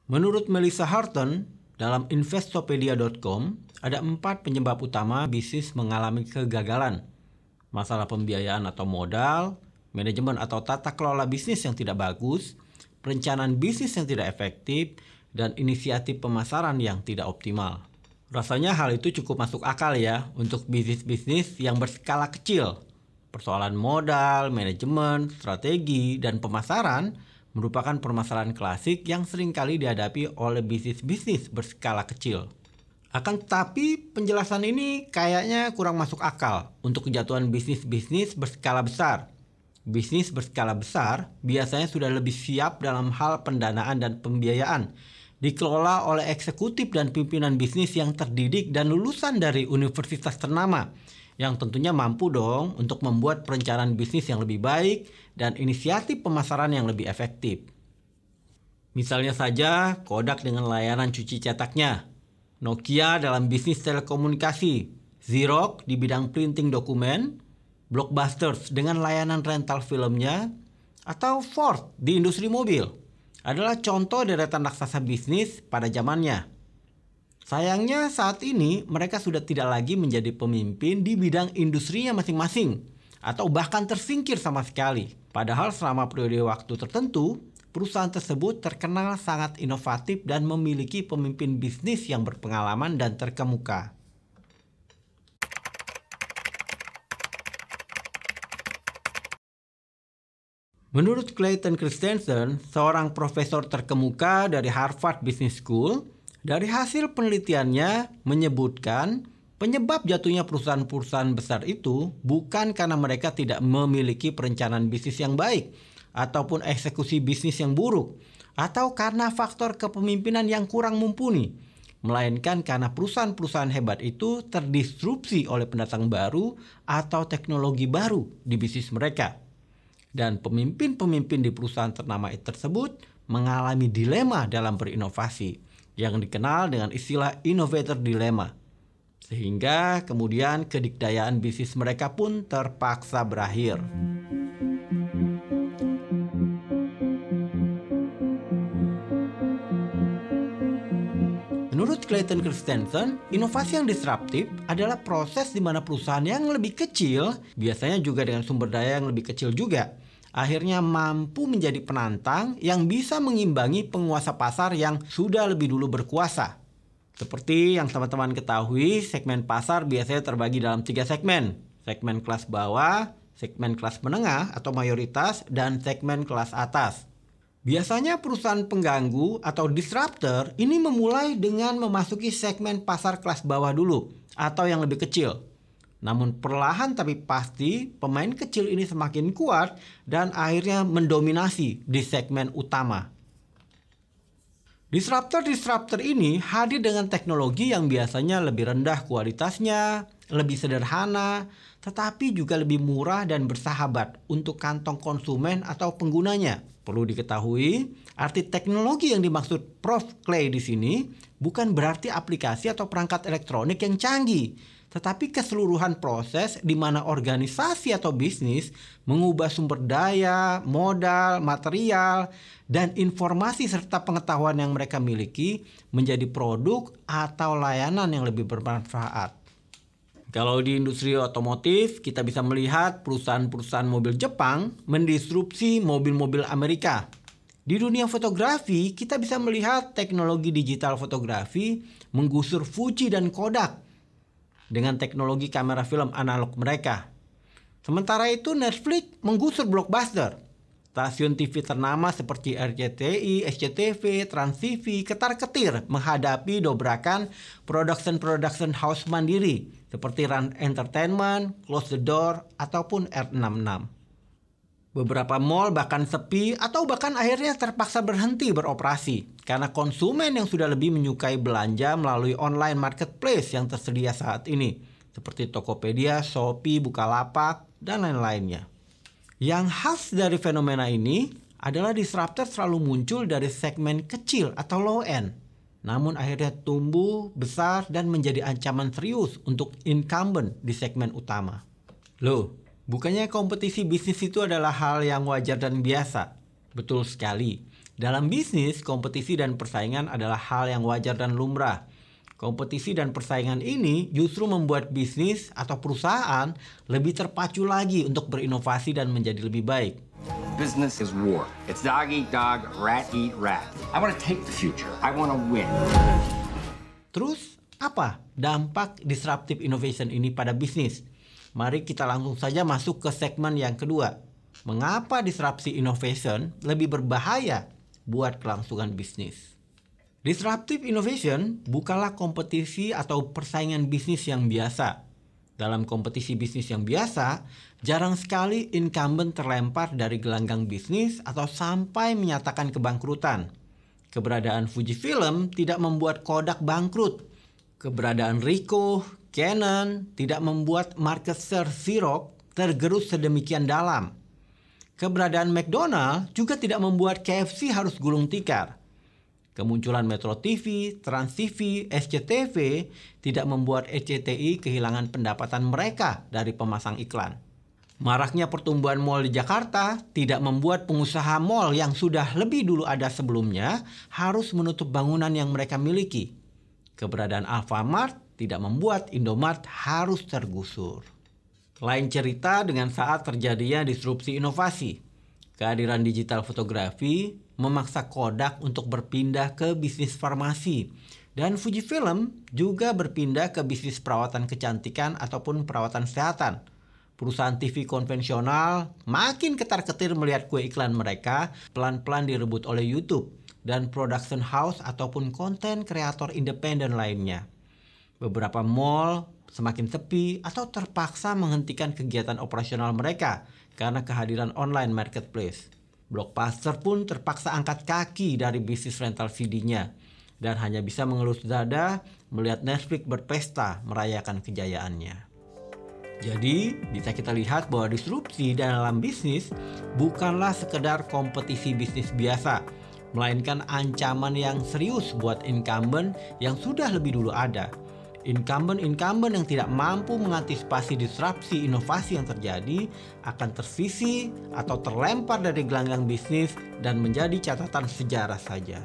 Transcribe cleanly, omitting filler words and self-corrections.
Menurut Melissa Horton, dalam Investopedia.com, ada 4 penyebab utama bisnis mengalami kegagalan. Masalah pembiayaan atau modal, manajemen atau tata kelola bisnis yang tidak bagus, perencanaan bisnis yang tidak efektif, dan inisiatif pemasaran yang tidak optimal. Rasanya hal itu cukup masuk akal ya untuk bisnis-bisnis yang berskala kecil. Persoalan modal, manajemen, strategi, dan pemasaran merupakan permasalahan klasik yang seringkali dihadapi oleh bisnis-bisnis berskala kecil. Akan tetapi penjelasan ini kayaknya kurang masuk akal untuk kejatuhan bisnis-bisnis berskala besar. Bisnis berskala besar biasanya sudah lebih siap dalam hal pendanaan dan pembiayaan, dikelola oleh eksekutif dan pimpinan bisnis yang terdidik dan lulusan dari universitas ternama, yang tentunya mampu dong untuk membuat perencanaan bisnis yang lebih baik dan inisiatif pemasaran yang lebih efektif. Misalnya saja Kodak dengan layanan cuci cetaknya, Nokia dalam bisnis telekomunikasi, Xerox di bidang printing dokumen, Blockbusters dengan layanan rental filmnya, atau Ford di industri mobil adalah contoh deretan raksasa bisnis pada zamannya. Sayangnya saat ini mereka sudah tidak lagi menjadi pemimpin di bidang industrinya masing-masing atau bahkan tersingkir sama sekali. Padahal selama periode waktu tertentu, perusahaan tersebut terkenal sangat inovatif dan memiliki pemimpin bisnis yang berpengalaman dan terkemuka. Menurut Clayton Christensen, seorang profesor terkemuka dari Harvard Business School, dari hasil penelitiannya menyebutkan penyebab jatuhnya perusahaan-perusahaan besar itu bukan karena mereka tidak memiliki perencanaan bisnis yang baik ataupun eksekusi bisnis yang buruk atau karena faktor kepemimpinan yang kurang mumpuni, melainkan karena perusahaan-perusahaan hebat itu terdisrupsi oleh pendatang baru atau teknologi baru di bisnis mereka. Dan pemimpin-pemimpin di perusahaan ternama tersebut mengalami dilema dalam berinovasi yang dikenal dengan istilah innovator dilemma. Sehingga kemudian kedikdayaan bisnis mereka pun terpaksa berakhir. Menurut Clayton Christensen, inovasi yang disruptif adalah proses di mana perusahaan yang lebih kecil, biasanya juga dengan sumber daya yang lebih kecil juga, akhirnya mampu menjadi penantang yang bisa mengimbangi penguasa pasar yang sudah lebih dulu berkuasa. Seperti yang teman-teman ketahui, segmen pasar biasanya terbagi dalam 3 segmen. Segmen kelas bawah, segmen kelas menengah atau mayoritas, dan segmen kelas atas. Biasanya perusahaan pengganggu atau disruptor ini memulai dengan memasuki segmen pasar kelas bawah dulu atau yang lebih kecil. Namun perlahan tapi pasti pemain kecil ini semakin kuat dan akhirnya mendominasi di segmen utama. Disruptor ini hadir dengan teknologi yang biasanya lebih rendah kualitasnya, lebih sederhana, tetapi juga lebih murah dan bersahabat untuk kantong konsumen atau penggunanya. Perlu diketahui, arti teknologi yang dimaksud Prof. Clay di sini bukan berarti aplikasi atau perangkat elektronik yang canggih, tetapi keseluruhan proses di mana organisasi atau bisnis mengubah sumber daya, modal, material, dan informasi serta pengetahuan yang mereka miliki menjadi produk atau layanan yang lebih bermanfaat. Kalau di industri otomotif, kita bisa melihat perusahaan-perusahaan mobil Jepang mendisrupsi mobil-mobil Amerika. Di dunia fotografi, kita bisa melihat teknologi digital fotografi menggusur Fuji dan Kodak dengan teknologi kamera film analog mereka. Sementara itu Netflix menggusur Blockbuster. Stasiun TV ternama seperti RCTI, SCTV, Trans TV ketar-ketir menghadapi dobrakan production house mandiri seperti Run Entertainment, Close the Door, ataupun R66. Beberapa mall bahkan sepi atau bahkan akhirnya terpaksa berhenti beroperasi karena konsumen yang sudah lebih menyukai belanja melalui online marketplace yang tersedia saat ini seperti Tokopedia, Shopee, Bukalapak, dan lain-lainnya. Yang khas dari fenomena ini adalah disruptor selalu muncul dari segmen kecil atau low end, namun akhirnya tumbuh, besar, dan menjadi ancaman serius untuk incumbent di segmen utama. Loh, bukannya kompetisi bisnis itu adalah hal yang wajar dan biasa? Betul sekali. Dalam bisnis, kompetisi dan persaingan adalah hal yang wajar dan lumrah. Kompetisi dan persaingan ini justru membuat bisnis atau perusahaan lebih terpacu lagi untuk berinovasi dan menjadi lebih baik. Business is war. It's dog eat dog, rat eat rat. I want to take the future. I want to win. Terus, apa dampak disruptive innovation ini pada bisnis? Mari kita langsung saja masuk ke segmen yang kedua. Mengapa disrupsi innovation lebih berbahaya buat kelangsungan bisnis? Disruptive innovation bukanlah kompetisi atau persaingan bisnis yang biasa. Dalam kompetisi bisnis yang biasa, jarang sekali incumbent terlempar dari gelanggang bisnis atau sampai menyatakan kebangkrutan. Keberadaan Fujifilm tidak membuat Kodak bangkrut. Keberadaan Ricoh, Canon tidak membuat market share Xerox tergerus sedemikian dalam. Keberadaan McDonald juga tidak membuat KFC harus gulung tikar. Kemunculan Metro TV, Trans TV, SCTV tidak membuat SCTI kehilangan pendapatan mereka dari pemasang iklan. Maraknya pertumbuhan mal di Jakarta tidak membuat pengusaha mal yang sudah lebih dulu ada sebelumnya harus menutup bangunan yang mereka miliki. Keberadaan Alfamart tidak membuat Indomart harus tergusur. Lain cerita dengan saat terjadinya disrupsi inovasi. Kehadiran digital fotografi memaksa Kodak untuk berpindah ke bisnis farmasi. Dan Fujifilm juga berpindah ke bisnis perawatan kecantikan ataupun perawatan kesehatan. Perusahaan TV konvensional makin ketar-ketir melihat kue iklan mereka pelan-pelan direbut oleh YouTube dan production house ataupun konten kreator independen lainnya. Beberapa mall semakin sepi atau terpaksa menghentikan kegiatan operasional mereka karena kehadiran online marketplace. Blockbuster pun terpaksa angkat kaki dari bisnis rental CD-nya dan hanya bisa mengelus dada melihat Netflix berpesta merayakan kejayaannya. Jadi, bisa kita lihat bahwa disrupsi dalam bisnis bukanlah sekedar kompetisi bisnis biasa, melainkan ancaman yang serius buat incumbent yang sudah lebih dulu ada. Incumbent yang tidak mampu mengantisipasi disrupsi inovasi yang terjadi akan tersisih atau terlempar dari gelanggang bisnis dan menjadi catatan sejarah saja.